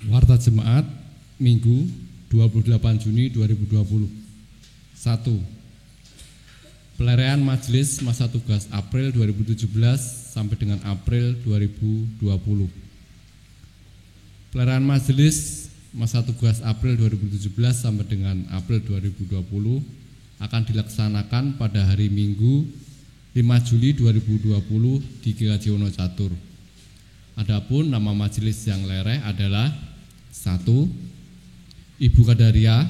Warta Jemaat Minggu 28 Juni 2020. 1. Pelarian Majelis Masa Tugas April 2017 sampai dengan April 2020. Pelarian Majelis Masa Tugas April 2017 sampai dengan April 2020 akan dilaksanakan pada hari Minggu 5 Juli 2020 di GKJ Wonocatur. Adapun nama majelis yang lereh adalah 1. Ibu Kadaria,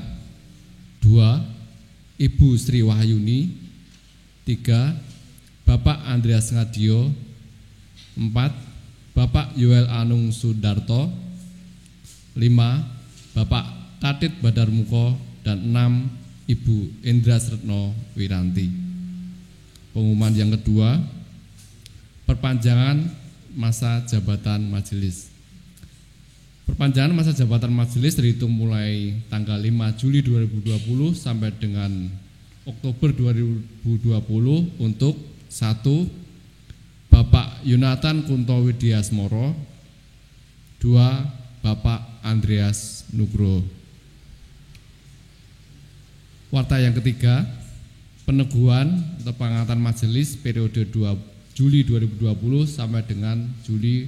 2. Ibu Sri Wahyuni, 3. Bapak Andreas Ngadio, 4. Bapak Yoel Anung Sudarto, 5. Bapak Tatit Badarmuko, dan 6. Ibu Indra Sretno Wiranti. Pengumuman yang kedua, perpanjangan masa jabatan majelis. Perpanjangan masa jabatan majelis terhitung mulai tanggal 5 Juli 2020 sampai dengan Oktober 2020 untuk 1. Bapak Yonatan Kunto Widiasmoro, 2. Bapak Andreas Nugro. Warta yang ketiga, peneguhan atau pengangkatan majelis periode 2 Juli 2020 sampai dengan Juli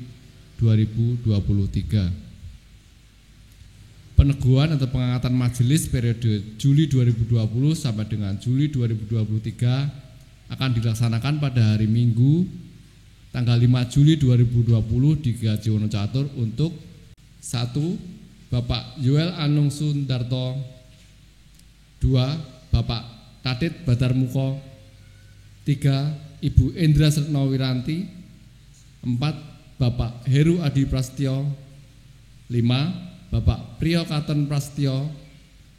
2023. Peneguhan atau pengangkatan majelis periode Juli 2020 sampai dengan Juli 2023 akan dilaksanakan pada hari Minggu tanggal 5 Juli 2020 di GKJ Wonocatur untuk 1. Bapak Yoel Anung Sundarto, 2. Bapak Tatit Badarmuko, 3. Ibu Indra Sretno Wiranti, 4. Bapak Heru Adi Prasetyo, 5. Bapak Priyo Katon Prasetyo,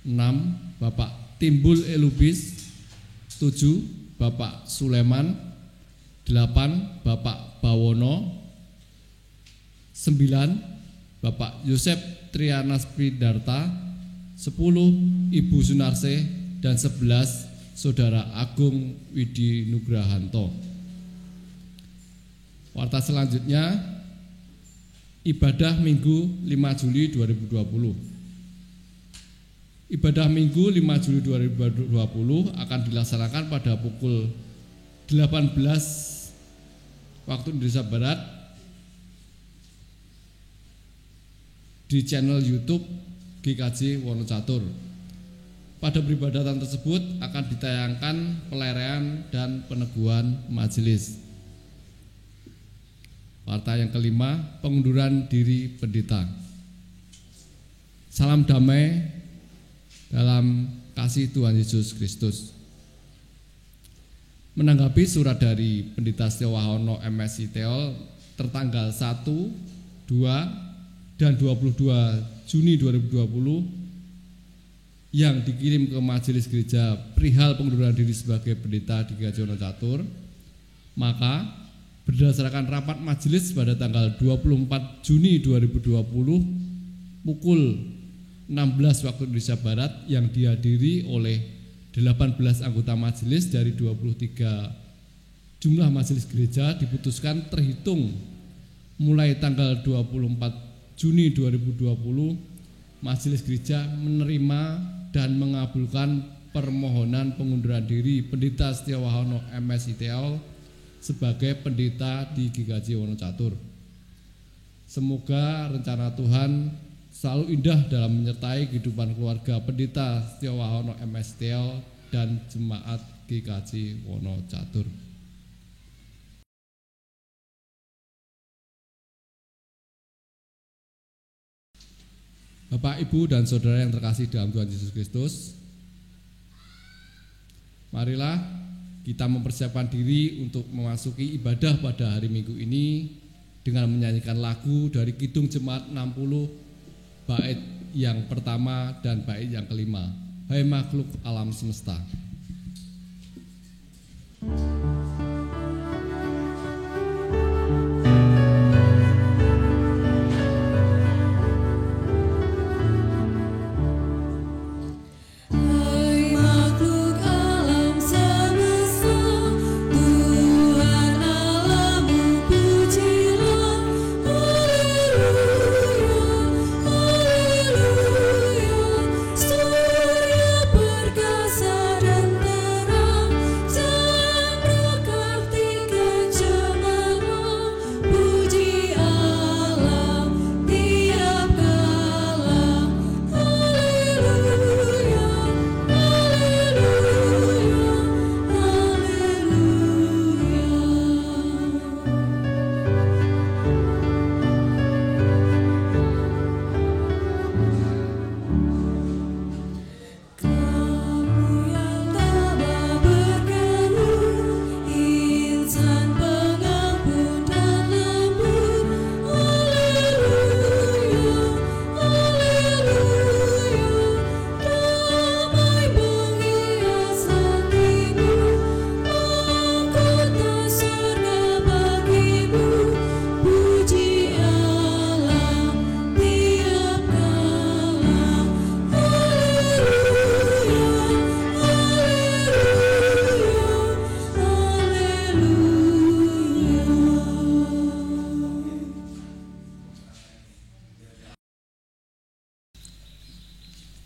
6. Bapak Timbul Elubis, 7. Bapak Suleman, 8. Bapak Bawono, 9. Bapak Yosep Trianas Pridarta, 10. Ibu Sunarse, dan 11. Saudara Agung Widi Nugrahanto. Warta selanjutnya, ibadah Minggu 5 Juli 2020. Ibadah Minggu 5 Juli 2020 akan dilaksanakan pada pukul 18 waktu Indonesia Barat di channel YouTube GKJ Wonocatur. Pada peribadatan tersebut akan ditayangkan pelarian dan peneguhan majelis. Warta yang kelima, pengunduran diri pendeta. Salam damai dalam kasih Tuhan Yesus Kristus. Menanggapi surat dari Pendeta Setio Wahono MSI Teol tertanggal 1, 2, dan 22 Juni 2020 yang dikirim ke Majelis Gereja perihal pengunduran diri sebagai pendeta di GKJ Wonocatur, maka berdasarkan rapat majelis pada tanggal 24 Juni 2020 pukul 16 waktu Indonesia Barat yang dihadiri oleh 18 anggota majelis dari 23 jumlah majelis gereja, diputuskan terhitung mulai tanggal 24 Juni 2020 majelis gereja menerima dan mengabulkan permohonan pengunduran diri Pendeta Setio Wahono MSI Teol sebagai pendeta di GKJ Wonocatur. Semoga rencana Tuhan selalu indah dalam menyertai kehidupan keluarga Pendeta Setio Wahono MSI Teol dan jemaat GKJ Wonocatur. Bapak, Ibu, dan Saudara yang terkasih dalam Tuhan Yesus Kristus, marilah kita mempersiapkan diri untuk memasuki ibadah pada hari Minggu ini dengan menyanyikan lagu dari Kidung Jemaat 60, bait yang pertama dan bait yang kelima. Hai makhluk alam semesta. Oh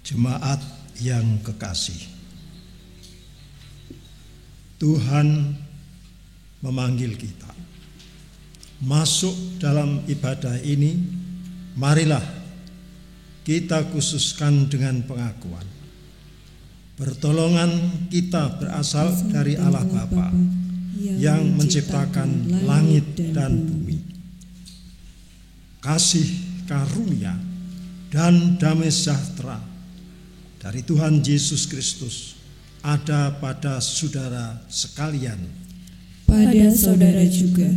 Jemaat yang kekasih, Tuhan memanggil kita masuk dalam ibadah ini. Marilah kita khususkan dengan pengakuan pertolongan kita berasal dari Allah Bapa yang menciptakan langit dan bumi. Kasih karunia dan damai sejahtera dari Tuhan Yesus Kristus ada pada saudara sekalian, pada saudara juga.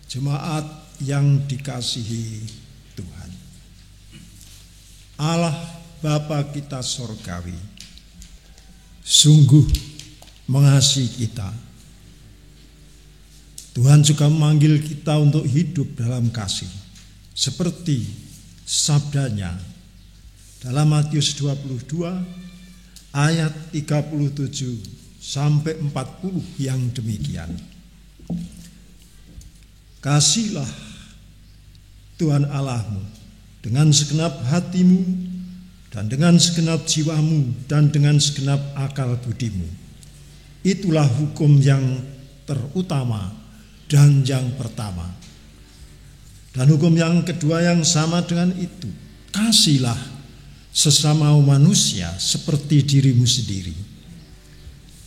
Jemaat yang dikasihi Tuhan, Allah Bapa kita sorgawi sungguh mengasihi kita. Tuhan juga memanggil kita untuk hidup dalam kasih, seperti sabdanya dalam Matius 22 ayat 37 sampai 40 yang demikian. Kasihlah Tuhan Allahmu dengan segenap hatimu dan dengan segenap jiwamu dan dengan segenap akal budimu. Itulah hukum yang terutama dan yang pertama. Dan hukum yang kedua yang sama dengan itu, kasihlah sesama manusia seperti dirimu sendiri.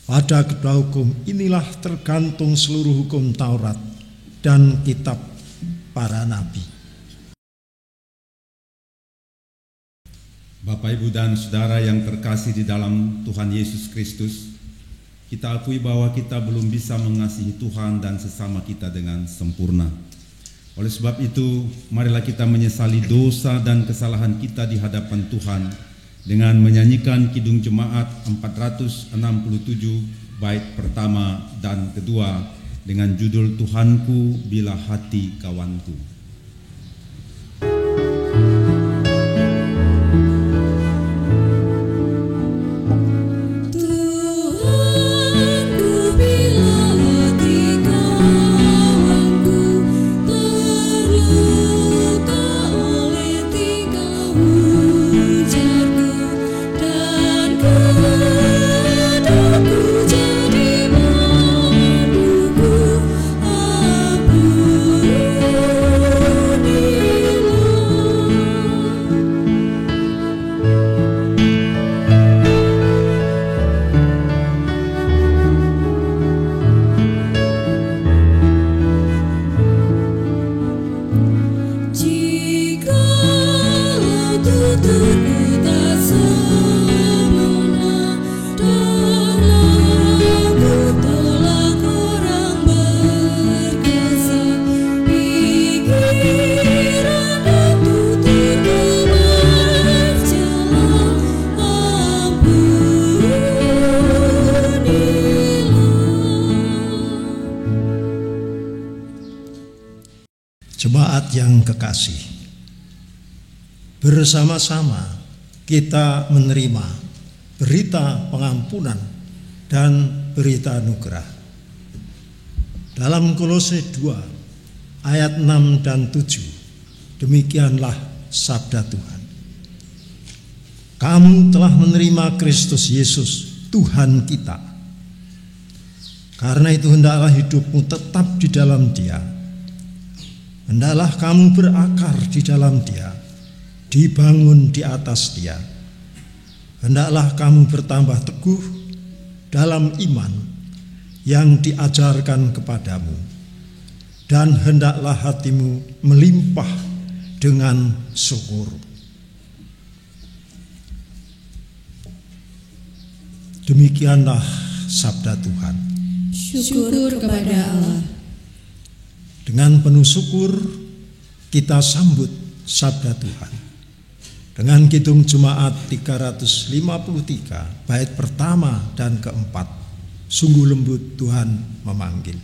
Pada kedua hukum inilah tergantung seluruh hukum Taurat dan kitab para nabi. Bapak, Ibu, dan Saudara yang terkasih di dalam Tuhan Yesus Kristus, kita akui bahwa kita belum bisa mengasihi Tuhan dan sesama kita dengan sempurna. Oleh sebab itu, marilah kita menyesali dosa dan kesalahan kita di hadapan Tuhan dengan menyanyikan Kidung Jemaat 467 bait pertama dan kedua dengan judul Tuhanku Bila Hati Kawanku. Jemaat yang kekasih, bersama-sama kita menerima berita pengampunan dan berita anugerah. Dalam Kolose 2 ayat 6 dan 7, demikianlah sabda Tuhan. Kamu telah menerima Kristus Yesus Tuhan kita. Karena itu hendaklah hidupmu tetap di dalam Dia. Hendaklah kamu berakar di dalam Dia, dibangun di atas Dia. Hendaklah kamu bertambah teguh dalam iman yang diajarkan kepadamu, dan hendaklah hatimu melimpah dengan syukur. Demikianlah sabda Tuhan. Syukur kepada Allah. Dengan penuh syukur kita sambut sabda Tuhan dengan Kidung Jemaat 353 bait pertama dan keempat. Sungguh lembut Tuhan memanggil.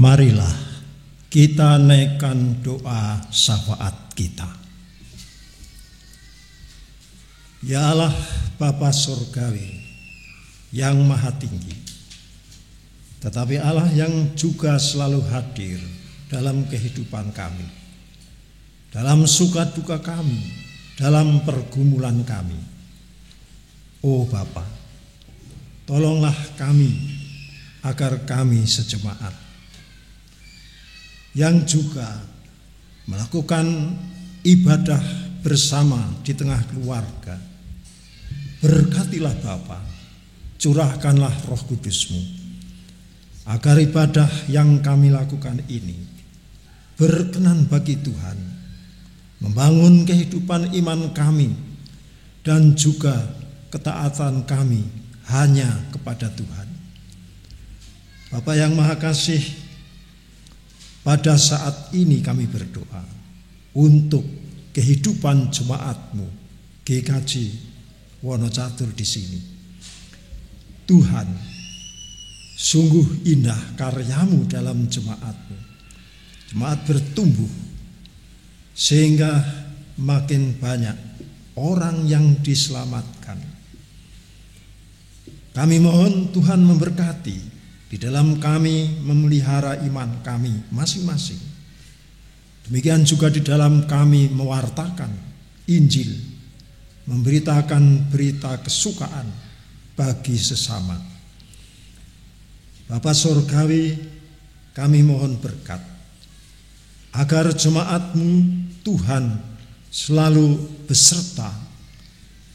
Marilah kita naikkan doa syafaat kita. Ya Allah Bapa Surgawi yang maha tinggi, tetapi Allah yang juga selalu hadir dalam kehidupan kami, dalam suka duka kami, dalam pergumulan kami. Oh Bapa, tolonglah kami agar kami sejemaat yang juga melakukan ibadah bersama di tengah keluarga. Berkatilah Bapa, curahkanlah Roh Kudus-Mu, agar ibadah yang kami lakukan ini berkenan bagi Tuhan, membangun kehidupan iman kami dan juga ketaatan kami hanya kepada Tuhan. Bapa yang Maha Kasih, pada saat ini kami berdoa untuk kehidupan jemaat-Mu GKJ Wonocatur di sini. Tuhan, sungguh indah karya-Mu dalam jemaat-Mu. Jemaat bertumbuh sehingga makin banyak orang yang diselamatkan. Kami mohon Tuhan memberkati di dalam kami memelihara iman kami masing-masing. Demikian juga di dalam kami mewartakan Injil, memberitakan berita kesukaan bagi sesama. Bapa Surgawi, kami mohon berkat agar jemaat-Mu Tuhan selalu beserta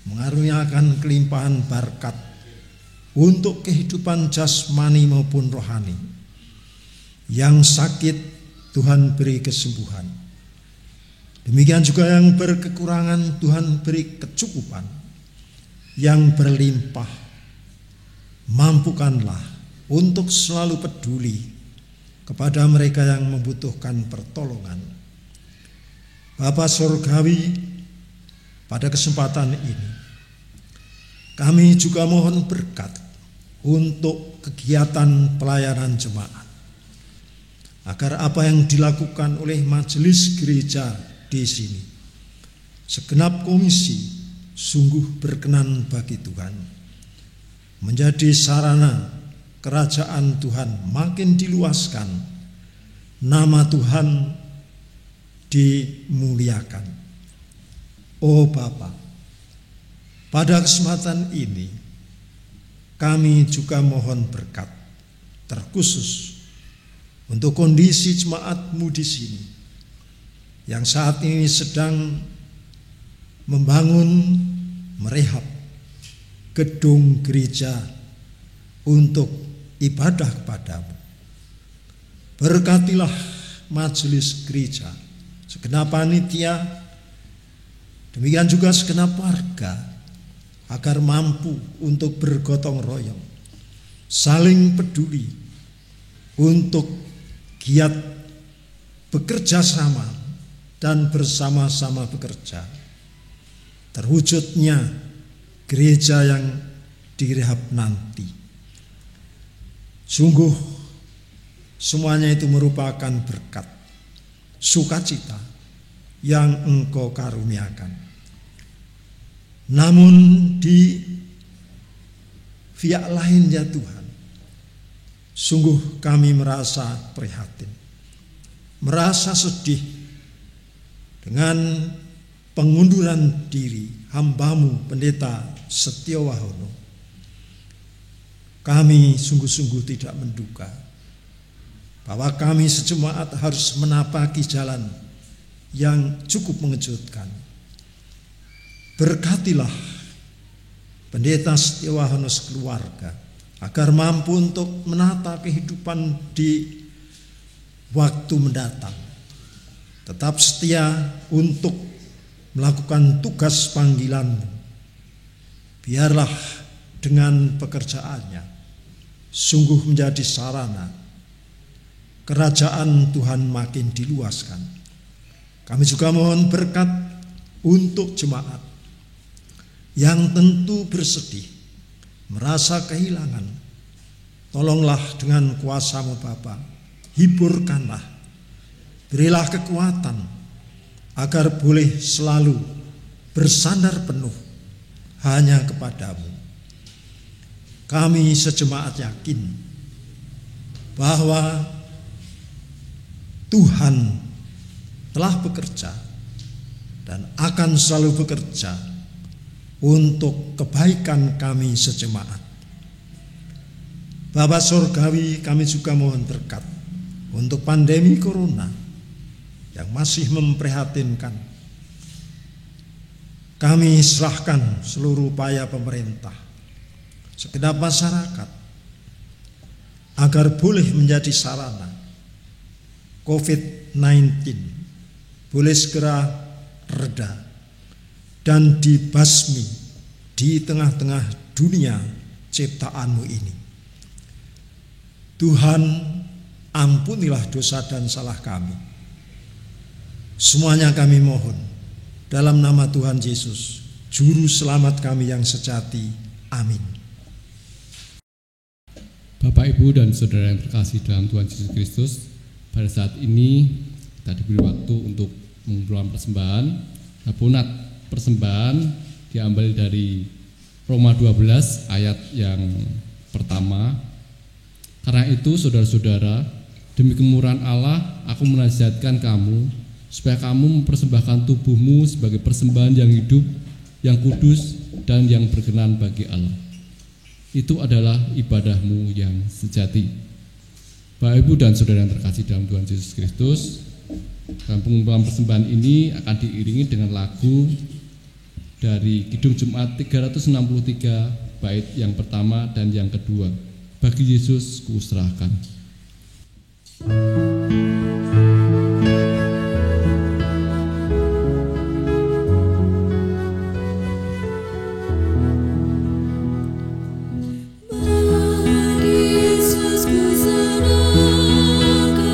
mengaruniakan kelimpahan berkat untuk kehidupan jasmani maupun rohani. Yang sakit Tuhan beri kesembuhan. Demikian juga yang berkekurangan Tuhan beri kecukupan. Yang berlimpah mampukanlah untuk selalu peduli kepada mereka yang membutuhkan pertolongan. Bapa Surgawi, pada kesempatan ini kami juga mohon berkat untuk kegiatan pelayanan jemaat, agar apa yang dilakukan oleh majelis gereja di sini, segenap komisi, sungguh berkenan bagi Tuhan, menjadi sarana kerajaan Tuhan makin diluaskan, nama Tuhan dimuliakan. Oh Bapa, pada kesempatan ini kami juga mohon berkat terkhusus untuk kondisi jemaatmu di sini yang saat ini sedang membangun, merehab gedung gereja untuk ibadah kepadamu. Berkatilah majelis gereja, segenap panitia, demikian juga segenap warga, agar mampu untuk bergotong royong, saling peduli, untuk giat bekerja sama dan bersama-sama bekerja, terwujudnya gereja yang direhab nanti. Sungguh semuanya itu merupakan berkat, sukacita yang Engkau karuniakan. Namun di pihak lain ya Tuhan, sungguh kami merasa prihatin, merasa sedih dengan pengunduran diri hamba-Mu Pendeta Setiowahono. Kami sungguh-sungguh tidak menduga bahwa kami sejemaat harus menapaki jalan yang cukup mengejutkan. Berkatilah Pendeta Setiowahono sekeluarga, agar mampu untuk menata kehidupan di waktu mendatang, tetap setia untuk melakukan tugas panggilan-Mu. Biarlah dengan pekerjaannya sungguh menjadi sarana kerajaan Tuhan makin diluaskan. Kami juga mohon berkat untuk jemaat yang tentu bersedih, merasa kehilangan. Tolonglah dengan kuasa-Mu Bapa, hiburkanlah, berilah kekuatan agar boleh selalu bersandar penuh hanya kepadamu. Kami sejemaat yakin bahwa Tuhan telah bekerja dan akan selalu bekerja untuk kebaikan kami sejemaat. Bapa Surgawi, kami juga mohon berkat untuk pandemi corona yang masih memprihatinkan. Kami serahkan seluruh upaya pemerintah, segenap masyarakat, agar boleh menjadi sarana COVID-19 boleh segera reda dan dibasmi di tengah-tengah dunia ciptaan-Mu ini. Tuhan, ampunilah dosa dan salah kami. Semuanya kami mohon dalam nama Tuhan Yesus, Juru Selamat kami yang sejati. Amin. Bapak, Ibu, dan saudara yang terkasih dalam Tuhan Yesus Kristus, pada saat ini kita diberi waktu untuk mengumpulkan persembahan. Sabunat persembahan diambil dari Roma 12 ayat yang pertama. Karena itu saudara-saudara, demi kemurahan Allah aku menasihatkan kamu supaya kamu mempersembahkan tubuhmu sebagai persembahan yang hidup, yang kudus, dan yang berkenan bagi Allah. Itu adalah ibadahmu yang sejati. Bapak, Ibu, dan saudara yang terkasih dalam Tuhan Yesus Kristus, dalam pengumpulan persembahan ini akan diiringi dengan lagu dari Kidung Jumat 363 bait yang pertama dan yang kedua. Bagi Yesus kuserahkan. Bagi Yesus kuserahkan.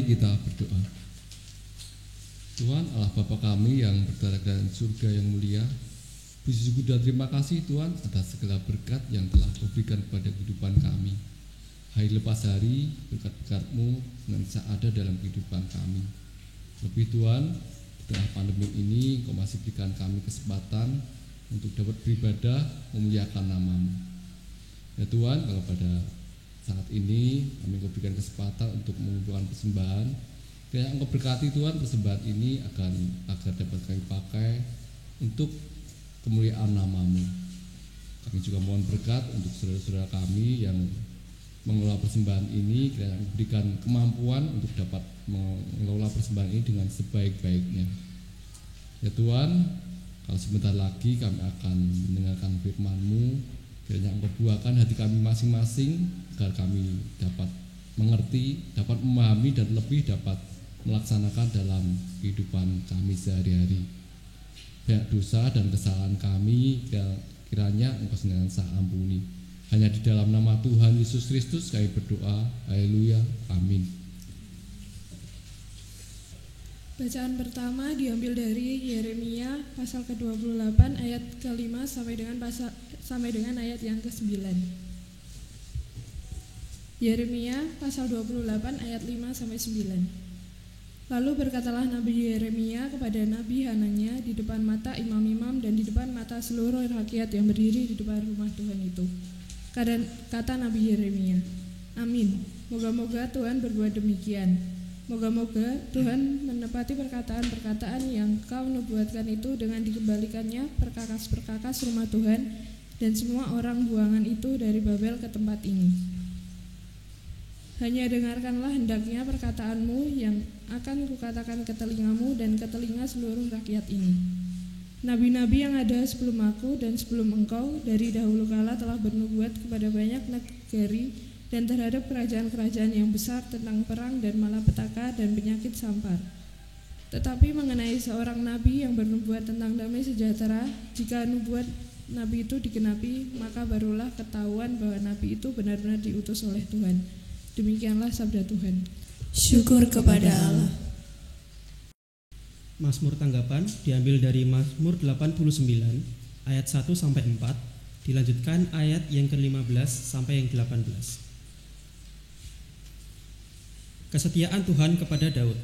kita berdoa. Tuhan Allah Bapa kami yang berada di surga yang mulia, puji syukur dan terima kasih Tuhan atas segala berkat yang telah Kau berikan kepada kehidupan kami. Hari lepas hari berkat-berkat-Mu senantiasa ada dalam kehidupan kami. Lebih Tuhan, di tengah pandemi ini Kau masih berikan kami kesempatan untuk dapat beribadah memuliakan nama-Mu. Ya Tuhan, kalau pada saat ini kami Kau berikan kesempatan untuk mengumpulkan persembahan, kiranya Engkau berkati Tuhan persembahan ini agar dapat kami pakai untuk kemuliaan nama-Mu. Kami juga mohon berkat untuk saudara-saudara kami yang mengelola persembahan ini, kiranya berikan kemampuan untuk dapat mengelola persembahan ini dengan sebaik-baiknya. Ya Tuhan, kalau sebentar lagi kami akan mendengarkan firman-Mu, kiranya Engkau buahkan hati kami masing-masing agar kami dapat mengerti, dapat memahami dan lebih dapat melaksanakan dalam kehidupan kami sehari-hari. Banyak dosa dan kesalahan kami kiranya Engkau senantiasa ampuni. Hanya di dalam nama Tuhan Yesus Kristus kami berdoa. Haleluya. Amin. Bacaan pertama diambil dari Yeremia pasal ke-28 ayat ke-5 sampai dengan ayat yang ke-9. Yeremia pasal 28 ayat 5 sampai 9. Lalu berkatalah Nabi Yeremia kepada Nabi Hananya di depan mata imam-imam dan di depan mata seluruh rakyat yang berdiri di depan rumah Tuhan itu. Kata Nabi Yeremia, amin, moga-moga Tuhan berbuat demikian. Moga-moga Tuhan menepati perkataan-perkataan yang kau nubuatkan itu dengan dikembalikannya perkakas-perkakas rumah Tuhan dan semua orang buangan itu dari Babel ke tempat ini. Hanya dengarkanlah hendaknya perkataanmu yang akan kukatakan ke telingamu dan ke telinga seluruh rakyat ini. Nabi-nabi yang ada sebelum aku dan sebelum engkau dari dahulu kala telah bernubuat kepada banyak negeri dan terhadap kerajaan-kerajaan yang besar tentang perang dan malapetaka dan penyakit sampar. Tetapi mengenai seorang nabi yang bernubuat tentang damai sejahtera, jika nubuat nabi itu digenapi, maka barulah ketahuan bahwa nabi itu benar-benar diutus oleh Tuhan. Demikianlah sabda Tuhan. Syukur kepada Allah. Mazmur tanggapan diambil dari Mazmur 89 ayat 1 sampai 4, dilanjutkan ayat yang ke-15 sampai yang ke-18. Kesetiaan Tuhan kepada Daud.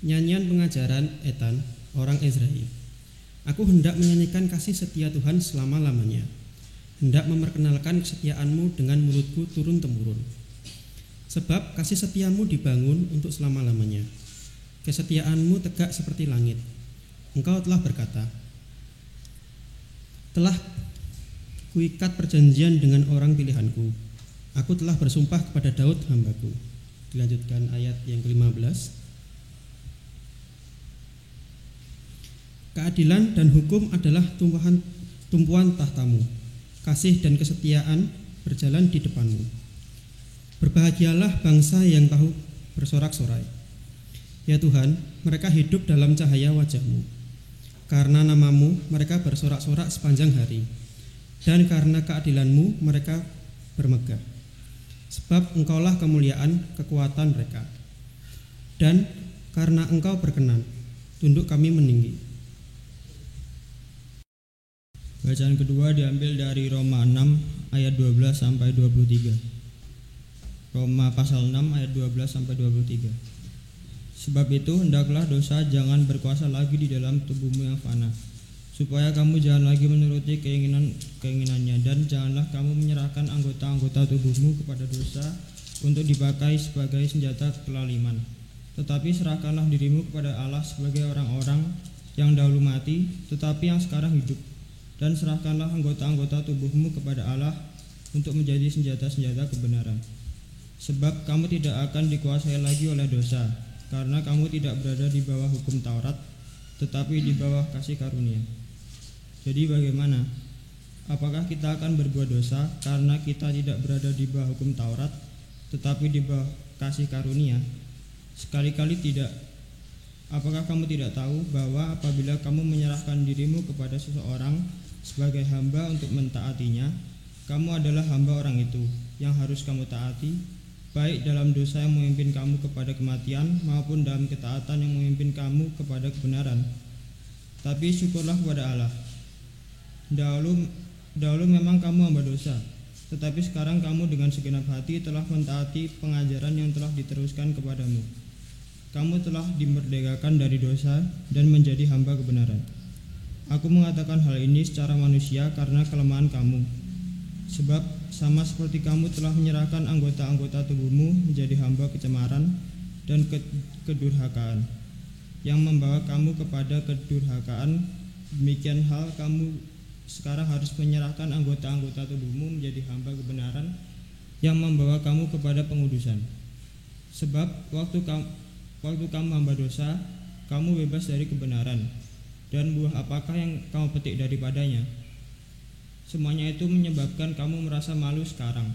Nyanyian pengajaran Etan, orang Ezraim. Aku hendak menyanyikan kasih setia Tuhan selama-lamanya, hendak memperkenalkan kesetiaanmu dengan mulutku turun-temurun. Sebab kasih setiamu dibangun untuk selama-lamanya, kesetiaanmu tegak seperti langit. Engkau telah berkata, telah kuikat perjanjian dengan orang pilihanku. Aku telah bersumpah kepada Daud hambaku. Dilanjutkan ayat yang ke-15. Keadilan dan hukum adalah tumpuan tahtamu. Kasih dan kesetiaan berjalan di depanmu. Berbahagialah bangsa yang tahu bersorak-sorai. Ya Tuhan, mereka hidup dalam cahaya wajah-Mu. Karena nama-Mu, mereka bersorak-sorak sepanjang hari. Dan karena keadilan-Mu, mereka bermegah. Sebab Engkaulah kemuliaan kekuatan mereka. Dan karena Engkau berkenan, tunduk kami meninggi. Bacaan kedua diambil dari Roma 6 ayat 12 sampai 23. Roma pasal 6 ayat 12 sampai 23. Sebab itu hendaklah dosa jangan berkuasa lagi di dalam tubuhmu yang fana, supaya kamu jangan lagi menuruti keinginannya, dan janganlah kamu menyerahkan anggota-anggota tubuhmu kepada dosa untuk dipakai sebagai senjata kelaliman. Tetapi serahkanlah dirimu kepada Allah sebagai orang-orang yang dahulu mati, tetapi yang sekarang hidup, dan serahkanlah anggota-anggota tubuhmu kepada Allah untuk menjadi senjata-senjata kebenaran. Sebab kamu tidak akan dikuasai lagi oleh dosa, karena kamu tidak berada di bawah hukum Taurat, tetapi di bawah kasih karunia. Jadi bagaimana? Apakah kita akan berbuat dosa karena kita tidak berada di bawah hukum Taurat, tetapi di bawah kasih karunia? Sekali-kali tidak. Apakah kamu tidak tahu bahwa apabila kamu menyerahkan dirimu kepada seseorang sebagai hamba untuk mentaatinya, kamu adalah hamba orang itu yang harus kamu taati, baik dalam dosa yang memimpin kamu kepada kematian maupun dalam ketaatan yang memimpin kamu kepada kebenaran. Tapi syukurlah kepada Allah. Dahulu memang kamu hamba dosa, tetapi sekarang kamu dengan segenap hati telah mentaati pengajaran yang telah diteruskan kepadamu. Kamu telah dimerdekakan dari dosa dan menjadi hamba kebenaran. Aku mengatakan hal ini secara manusia karena kelemahan kamu. Sebab sama seperti kamu telah menyerahkan anggota-anggota tubuhmu menjadi hamba kecemaran dan kedurhakaan yang membawa kamu kepada kedurhakaan, demikian hal kamu sekarang harus menyerahkan anggota-anggota tubuhmu menjadi hamba kebenaran yang membawa kamu kepada pengudusan. Sebab waktu kamu hamba dosa, kamu bebas dari kebenaran, dan buah apakah yang kamu petik daripadanya? Semuanya itu menyebabkan kamu merasa malu sekarang,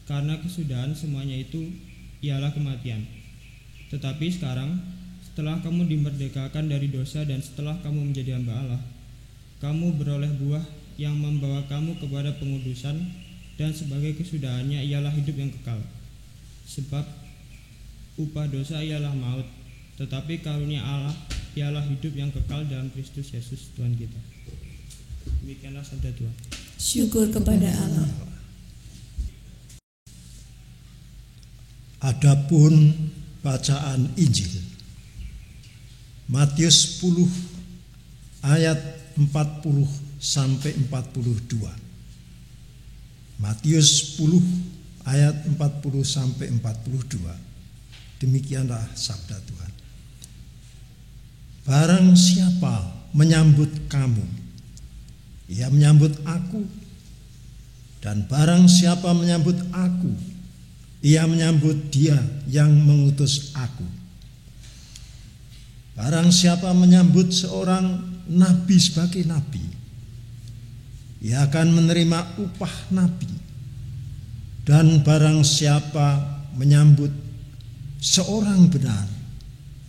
karena kesudahan semuanya itu ialah kematian. Tetapi sekarang, setelah kamu dimerdekakan dari dosa dan setelah kamu menjadi hamba Allah, kamu beroleh buah yang membawa kamu kepada pengudusan, dan sebagai kesudahannya ialah hidup yang kekal. Sebab upah dosa ialah maut, tetapi karunia Allah ialah hidup yang kekal dalam Kristus Yesus Tuhan kita. Demikianlah sabda Tuhan. Syukur kepada Allah. Adapun bacaan Injil Matius 10 ayat 40 sampai 42. Matius 10 ayat 40 sampai 42. Demikianlah sabda Tuhan. Barang siapa menyambut kamu, ia menyambut aku, dan barang siapa menyambut aku, ia menyambut dia yang mengutus aku. Barang siapa menyambut seorang nabi sebagai nabi, ia akan menerima upah nabi. Dan barang siapa menyambut seorang benar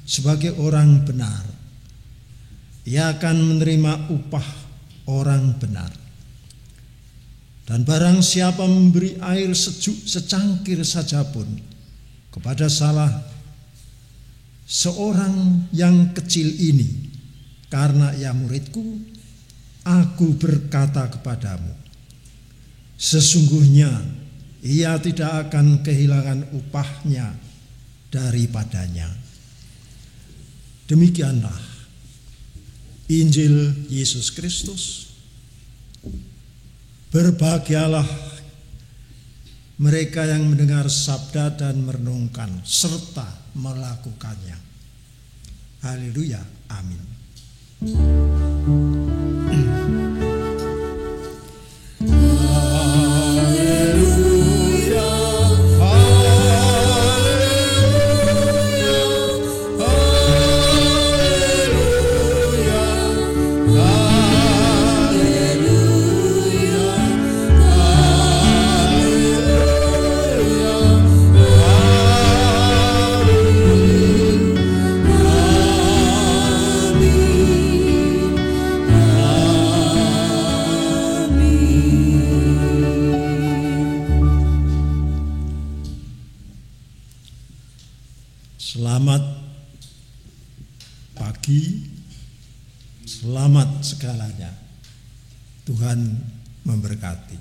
sebagai orang benar, ia akan menerima upah orang benar. Dan barang siapa memberi air sejuk secangkir saja pun kepada salah seorang yang kecil ini, karena ia muridku, aku berkata kepadamu, sesungguhnya ia tidak akan kehilangan upahnya daripadanya. Demikianlah Injil Yesus Kristus. Berbahagialah mereka yang mendengar sabda dan merenungkan serta melakukannya. Haleluya, amin. Selamat pagi, selamat segalanya. Tuhan memberkati.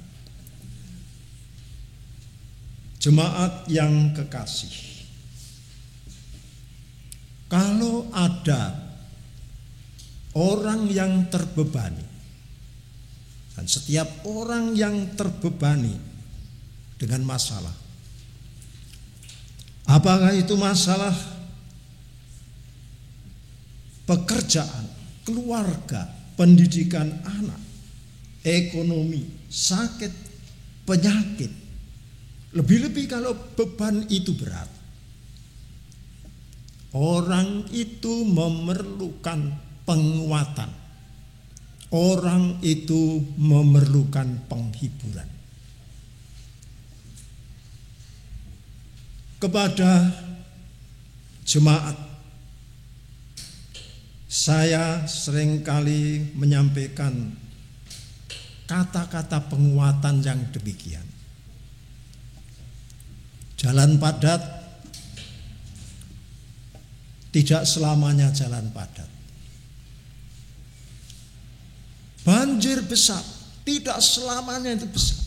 Jemaat yang kekasih, kalau ada orang yang terbebani, dan setiap orang yang terbebani dengan masalah, apakah itu masalah pekerjaan, keluarga, pendidikan anak, ekonomi, sakit, penyakit, lebih-lebih kalau beban itu berat, orang itu memerlukan penguatan, orang itu memerlukan penghiburan. Kepada jemaat, saya seringkali menyampaikan kata-kata penguatan yang demikian. Jalan padat tidak selamanya jalan padat. Banjir besar tidak selamanya itu besar.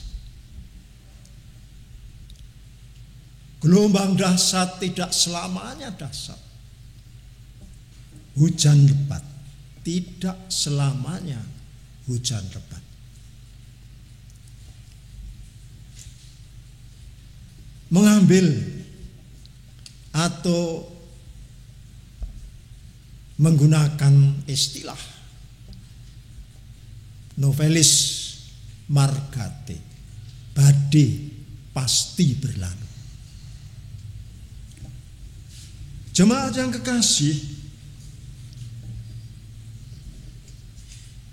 Gelombang dahsyat tidak selamanya dahsyat. Hujan lebat tidak selamanya hujan lebat. Mengambil atau menggunakan istilah novelis Margate, badai pasti berlalu. Jemaat yang kekasih,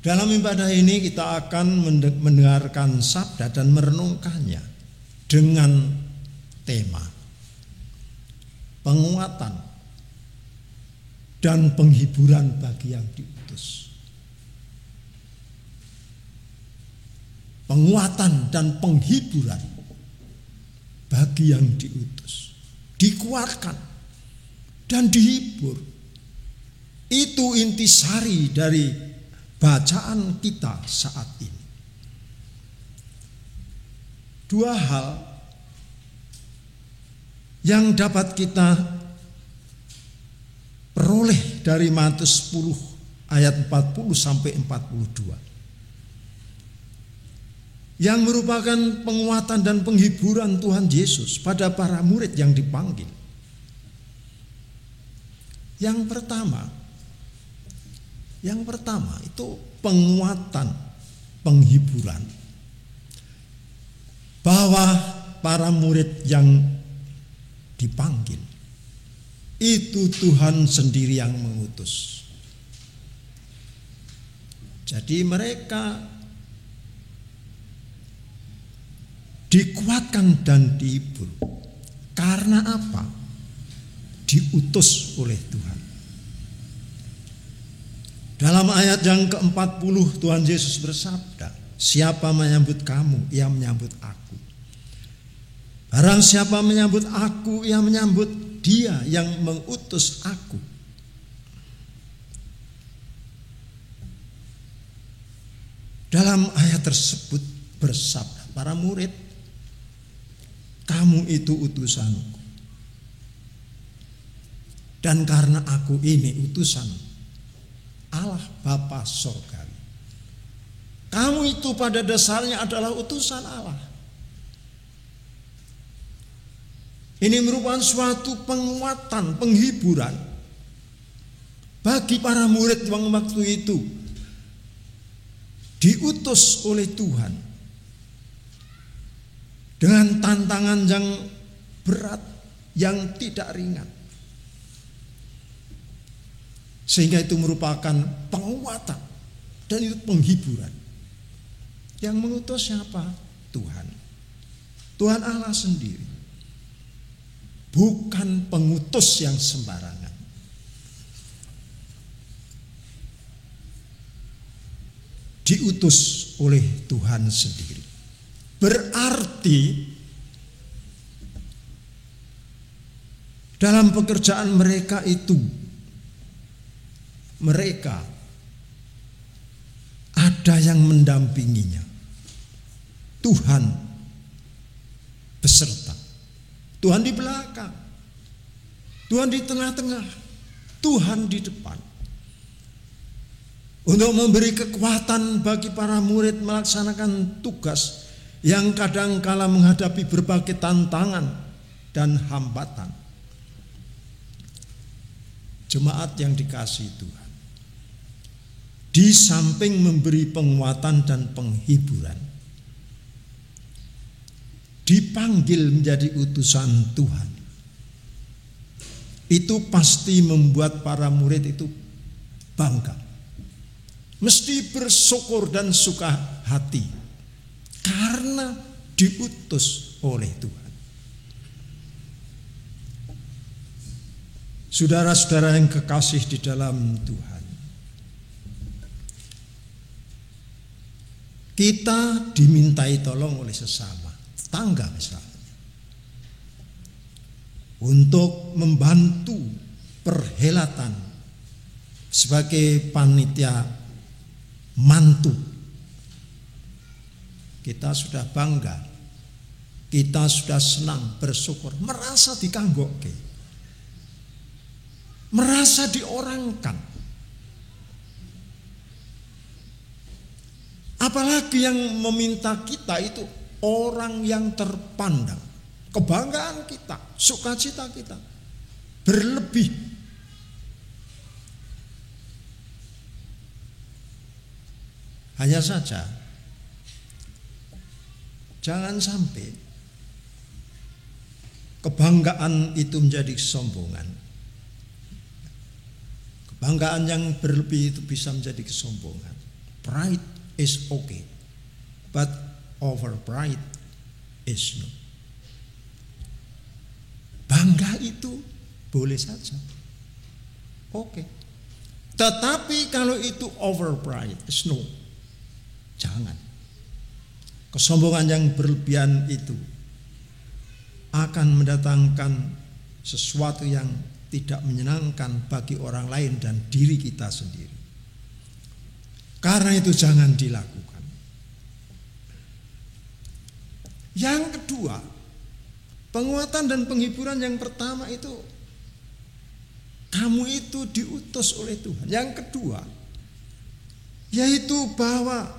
dalam ibadah ini kita akan mendengarkan sabda dan merenungkannya dengan tema penguatan dan penghiburan bagi yang diutus. Penguatan dan penghiburan bagi yang diutus. Dikuatkan dan dihibur. Itu intisari dari bacaan kita saat ini. Dua hal yang dapat kita peroleh dari Matius 10 ayat 40 sampai 42. Yang merupakan penguatan dan penghiburan Tuhan Yesus pada para murid yang dipanggil. Yang pertama itu penguatan, penghiburan. Bahwa para murid yang dipanggil itu Tuhan sendiri yang mengutus. Jadi mereka dikuatkan dan dihibur. Karena apa? Diutus oleh Tuhan. Dalam ayat yang ke-40 Tuhan Yesus bersabda, siapa menyambut kamu, ia menyambut aku. Barang siapa menyambut aku, ia menyambut dia yang mengutus aku. Dalam ayat tersebut bersabda para murid, kamu itu utusanku. Dan karena aku ini utusan Allah Bapa Sorgawi. Kamu itu pada dasarnya adalah utusan Allah. Ini merupakan suatu penguatan, penghiburan bagi para murid yang waktu itu diutus oleh Tuhan dengan tantangan yang berat, yang tidak ringan. Sehingga itu merupakan penguatan dan itu penghiburan. Yang mengutus siapa? Tuhan. Tuhan Allah sendiri. Bukan pengutus yang sembarangan. Diutus oleh Tuhan sendiri. Berarti dalam pekerjaan mereka itu, mereka ada yang mendampinginya. Tuhan beserta. Tuhan di belakang, Tuhan di tengah-tengah, Tuhan di depan. Untuk memberi kekuatan bagi para murid melaksanakan tugas yang kadang-kala menghadapi berbagai tantangan dan hambatan. Jemaat yang dikasihi Tuhan, di samping memberi penguatan dan penghiburan, dipanggil menjadi utusan Tuhan. Itu pasti membuat para murid itu bangga. Mesti bersyukur dan suka hati karena diutus oleh Tuhan. Saudara-saudara yang kekasih di dalam Tuhan, kita dimintai tolong oleh sesama, tetangga misalnya. untuk membantu perhelatan sebagai panitia mantu. Kita sudah bangga, kita sudah senang, bersyukur, merasa dikanggokke, merasa diorangkan. Apalagi yang meminta kita itu orang yang terpandang. Kebanggaan kita, sukacita kita berlebih. Hanya saja jangan sampai kebanggaan itu menjadi kesombongan. Kebanggaan yang berlebih itu bisa menjadi kesombongan. Pride is okay, but over pride is no. Bangga itu boleh saja, oke. Tetapi kalau itu over pride is no, jangan. Kesombongan yang berlebihan itu akan mendatangkan sesuatu yang tidak menyenangkan bagi orang lain dan diri kita sendiri. Karena itu jangan dilakukan. Yang kedua, penguatan dan penghiburan yang pertama itu kamu itu diutus oleh Tuhan. Yang kedua, yaitu bahwa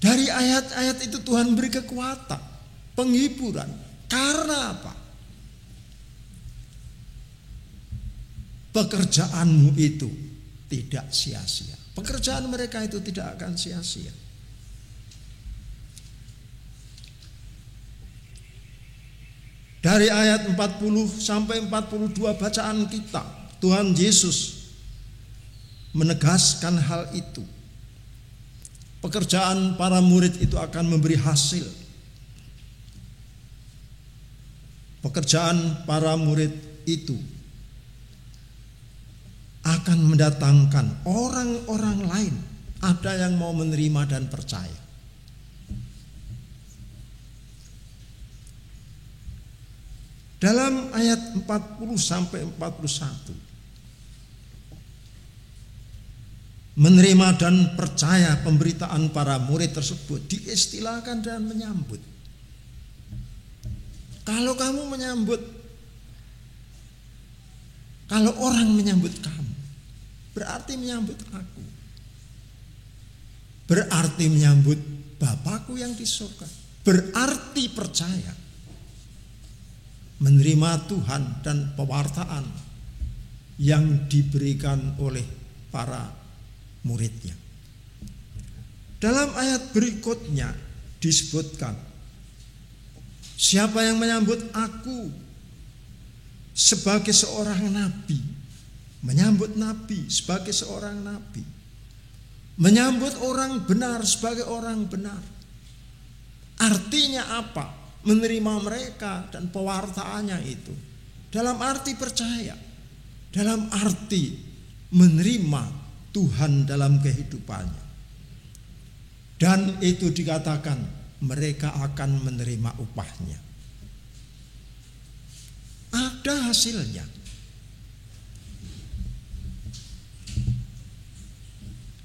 dari ayat-ayat itu Tuhan beri kekuatan, penghiburan. Karena apa? Pekerjaanmu itu tidak sia-sia. Pekerjaan mereka itu tidak akan sia-sia. Dari ayat 40 sampai 42 bacaan kita, Tuhan Yesus menegaskan hal itu. Pekerjaan para murid itu akan memberi hasil. Pekerjaan para murid itu akan mendatangkan orang-orang lain, ada yang mau menerima dan percaya. Dalam ayat 40 sampai 41, menerima dan percaya pemberitaan para murid tersebut diistilahkan dan menyambut. Kalau kamu menyambut, kalau orang menyambut kamu, berarti menyambut aku, berarti menyambut Bapakku yang di surga, berarti percaya, menerima Tuhan dan pewartaan yang diberikan oleh para muridnya. Dalam ayat berikutnya disebutkan, siapa yang menyambut aku sebagai seorang nabi, menyambut nabi sebagai seorang nabi, menyambut orang benar sebagai orang benar. Artinya apa? Menerima mereka dan pewartaannya itu dalam arti percaya, dalam arti menerima Tuhan dalam kehidupannya. Dan itu dikatakan mereka akan menerima upahnya. Ada hasilnya.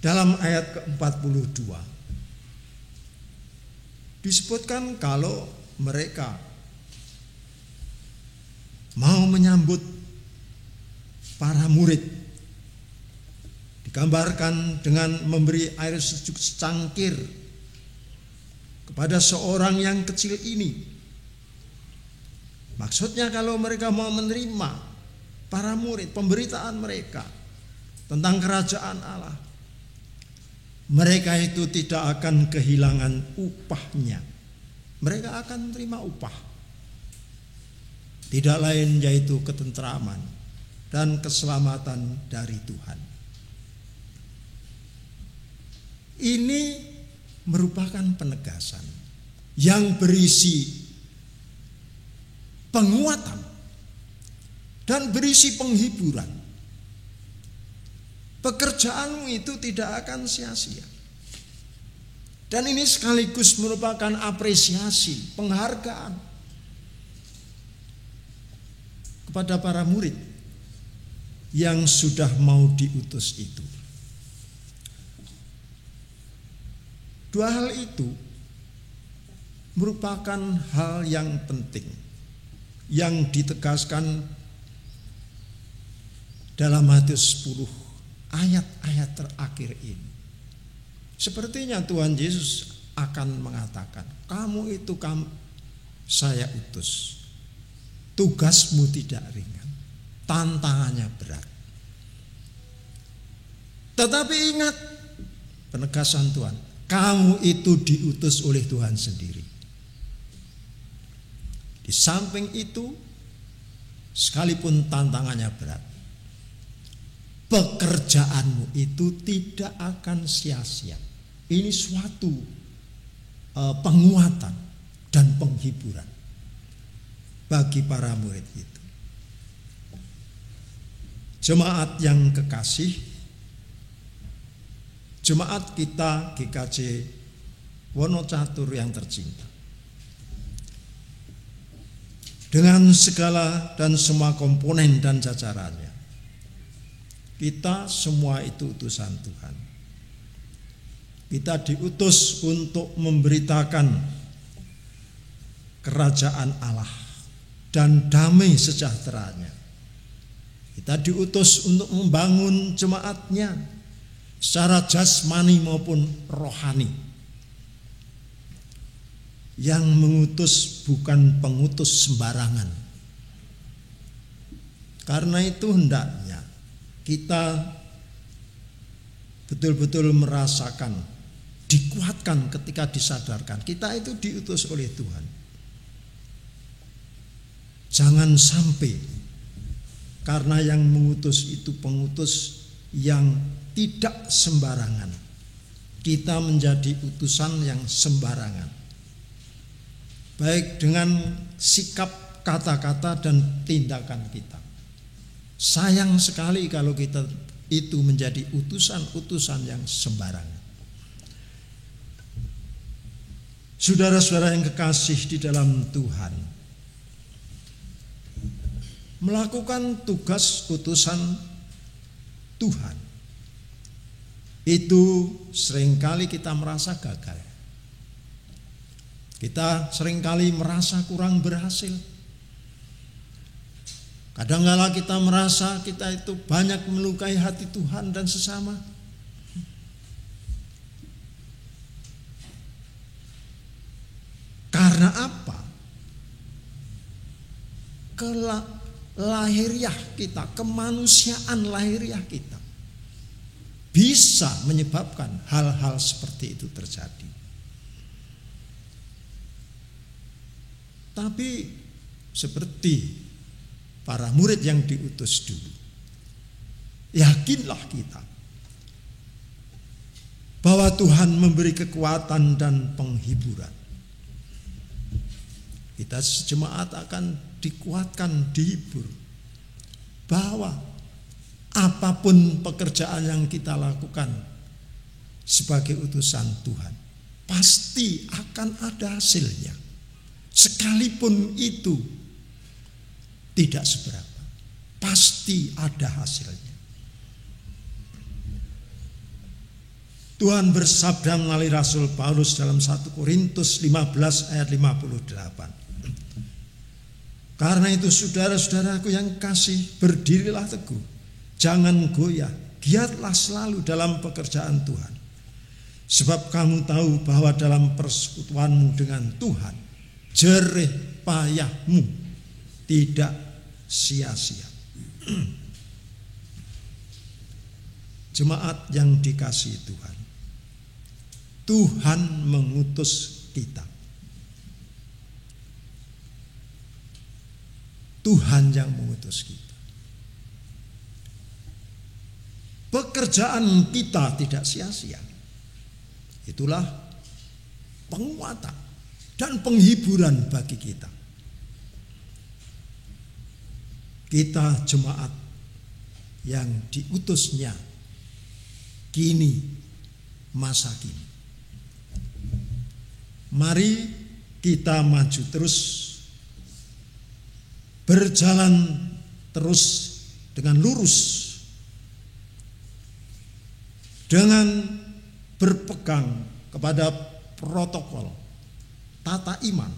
Dalam ayat ke-42 disebutkan kalau mereka mau menyambut para murid, digambarkan dengan memberi air sejuk secangkir kepada seorang yang kecil ini. Maksudnya kalau mereka mau menerima para murid, pemberitaan mereka tentang kerajaan Allah, mereka itu tidak akan kehilangan upahnya. Mereka akan menerima upah. Tidak lain yaitu ketentraman dan keselamatan dari Tuhan. Ini merupakan penegasan yang berisi penguatan dan berisi penghiburan. Pekerjaanmu itu tidak akan sia-sia. Dan ini sekaligus merupakan apresiasi, penghargaan kepada para murid yang sudah mau diutus itu. Dua hal itu merupakan hal yang penting yang ditegaskan dalam Matius 10 ayat-ayat terakhir ini. Sepertinya Tuhan Yesus akan mengatakan, kamu itu saya utus. Tugasmu tidak ringan, tantangannya berat. Tetapi ingat penegasan Tuhan, kamu itu diutus oleh Tuhan sendiri. Di samping itu, sekalipun tantangannya berat, pekerjaanmu itu tidak akan sia-sia. Ini suatu penguatan dan penghiburan bagi para murid itu. Jemaat yang kekasih, jemaat kita GKJ Wonocatur yang tercinta, dengan segala dan semua komponen dan jajarannya, kita semua itu utusan Tuhan. Kita diutus untuk memberitakan kerajaan Allah dan damai sejahteranya. Kita diutus untuk membangun jemaatnya secara jasmani maupun rohani. Yang mengutus bukan pengutus sembarangan. Karena itu hendaknya kita betul-betul merasakan, dikuatkan ketika disadarkan kita itu diutus oleh Tuhan. Jangan sampai karena yang mengutus itu pengutus yang tidak sembarangan, kita menjadi utusan yang sembarangan, baik dengan sikap, kata-kata, dan tindakan kita. Sayang sekali kalau kita itu menjadi utusan-utusan yang sembarangan. Saudara-saudara yang kekasih di dalam Tuhan, melakukan tugas utusan Tuhan itu seringkali kita merasa gagal. Kita seringkali merasa kurang berhasil. Kadang-kala kita merasa kita itu banyak melukai hati Tuhan dan sesama. Karena apa? Lahiriah kita, kemanusiaan lahiriah kita bisa menyebabkan hal-hal seperti itu terjadi. Tapi seperti para murid yang diutus dulu, yakinlah kita bahwa Tuhan memberi kekuatan dan penghiburan. Kita sejemaat akan dikuatkan, dihibur bahwa apapun pekerjaan yang kita lakukan sebagai utusan Tuhan pasti akan ada hasilnya, sekalipun itu tidak seberapa, pasti ada hasilnya. Tuhan bersabda melalui Rasul Paulus dalam 1 Korintus 15 ayat 58. Karena itu saudara-saudaraku yang kasih, berdirilah teguh, jangan goyah, giatlah selalu dalam pekerjaan Tuhan. Sebab kamu tahu bahwa dalam persekutuanmu dengan Tuhan, jerih payahmu tidak sia-sia. Jemaat yang dikasihi Tuhan, Tuhan mengutus kita. Tuhan yang mengutus kita. Pekerjaan kita tidak sia-sia. Itulah penguatan dan penghiburan bagi kita. Kita jemaat yang diutusnya kini, masa kini. Mari kita maju terus, berjalan terus dengan lurus, dengan berpegang kepada protokol tata iman,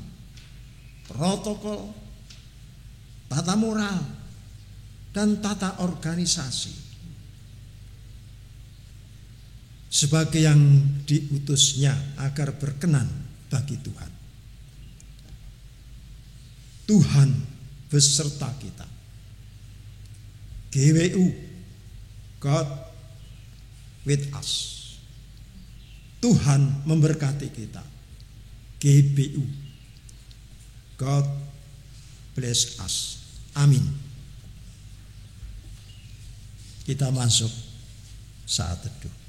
protokol tata moral, dan tata organisasi sebagai yang diutusnya agar berkenan bagi Tuhan. Tuhan beserta kita. GWU, God with us. Tuhan memberkati kita. GBU, God bless us. Amin. Kita masuk saat teduh.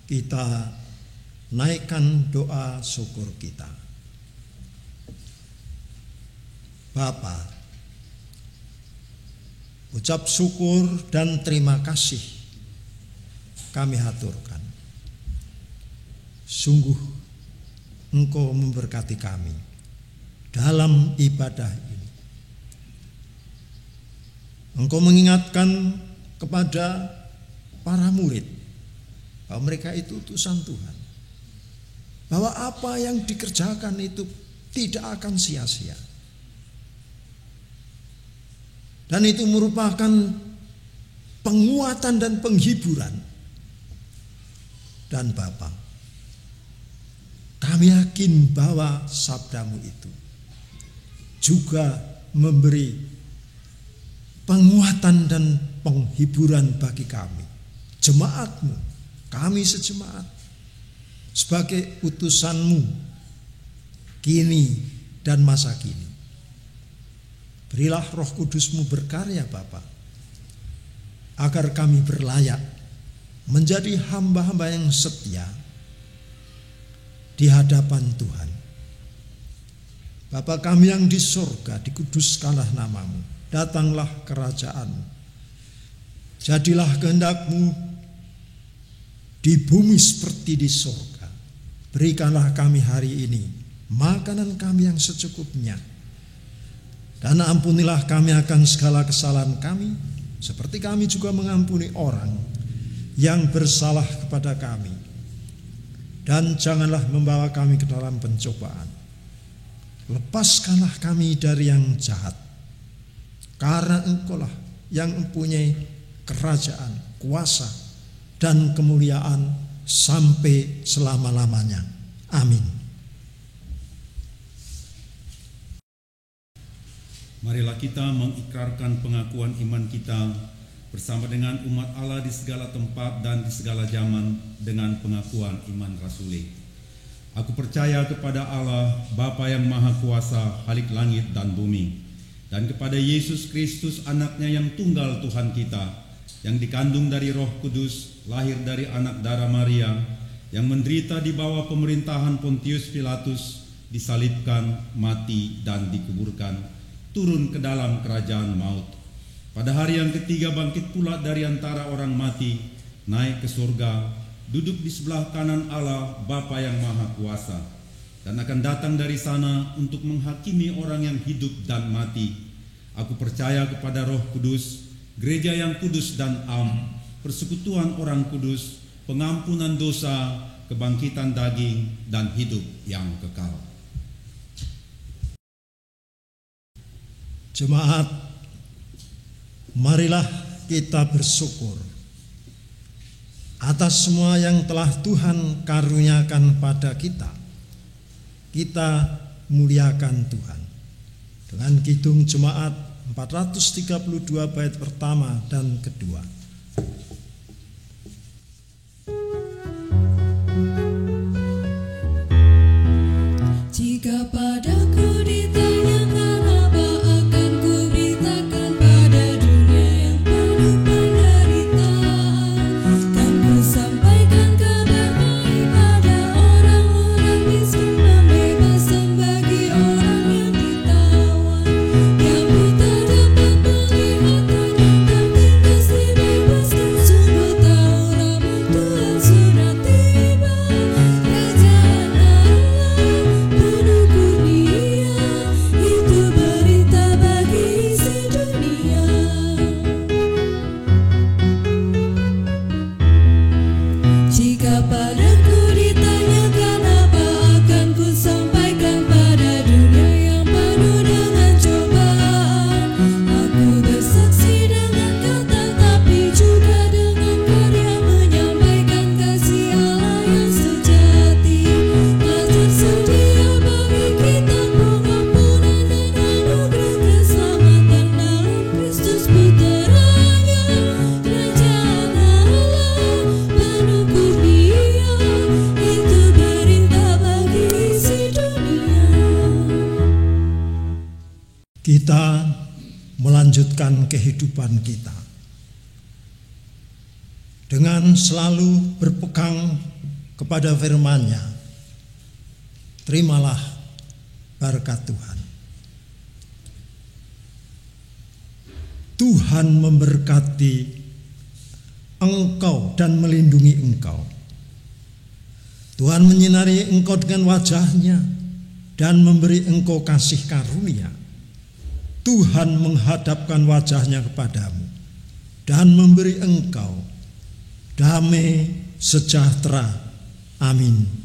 Kita naikkan doa syukur kita. Bapa, ucap syukur dan terima kasih kami haturkan. Sungguh Engkau memberkati kami dalam ibadah ini. Engkau mengingatkan kepada para murid bahwa mereka itu utusan Tuhan, bahwa apa yang dikerjakan itu tidak akan sia-sia, dan itu merupakan penguatan dan penghiburan. Dan Bapa, kami yakin bahwa sabdamu itu juga memberi penguatan dan penghiburan bagi kami, jemaatmu, kami sejemaat sebagai utusanmu kini dan masa kini. Berilah Roh Kudusmu berkarya Bapa, agar kami berlayak menjadi hamba-hamba yang setia di hadapan Tuhan. Bapa kami yang di surga, dikuduskanlah namamu, datanglah kerajaanmu, jadilah kehendak-Mu di bumi seperti di surga. Berikanlah kami hari ini makanan kami yang secukupnya, dan ampunilah kami akan segala kesalahan kami, seperti kami juga mengampuni orang yang bersalah kepada kami. Dan janganlah membawa kami ke dalam pencobaan, lepaskanlah kami dari yang jahat, karena Engkau-lah yang mempunyai kerajaan, kuasa, dan kemuliaan sampai selama-lamanya. Amin. Marilah kita mengikrarkan pengakuan iman kita bersama dengan umat Allah di segala tempat dan di segala zaman dengan pengakuan iman rasuli. Aku percaya kepada Allah, Bapa yang Maha Kuasa, Khalik langit dan bumi, dan kepada Yesus Kristus, anaknya yang tunggal Tuhan kita, yang dikandung dari Roh Kudus, lahir dari anak darah Maria, yang menderita di bawah pemerintahan Pontius Pilatus, disalibkan, mati, dan dikuburkan, turun ke dalam kerajaan maut. Pada hari yang ketiga bangkit pula dari antara orang mati, naik ke surga, duduk di sebelah kanan Allah Bapa yang Maha Kuasa, dan akan datang dari sana untuk menghakimi orang yang hidup dan mati. Aku percaya kepada Roh Kudus, gereja yang kudus dan am, persekutuan orang kudus, pengampunan dosa, kebangkitan daging, dan hidup yang kekal. Jemaat, marilah kita bersyukur atas semua yang telah Tuhan karuniakan pada kita. Kita muliakan Tuhan dengan kidung jemaat 432 bait pertama dan kedua. Jika padaku ditanyakan apa akan ku beritakan pada dunia yang penuh penderitaan, kan ku sampaikan kabar kita melanjutkan kehidupan kita dengan selalu berpegang kepada firman-Nya. Terimalah berkat Tuhan. Tuhan memberkati engkau dan melindungi engkau. Tuhan menyinari engkau dengan wajah-Nya dan memberi engkau kasih karunia. Tuhan menghadapkan wajah-Nya kepadamu dan memberi engkau damai sejahtera. Amin.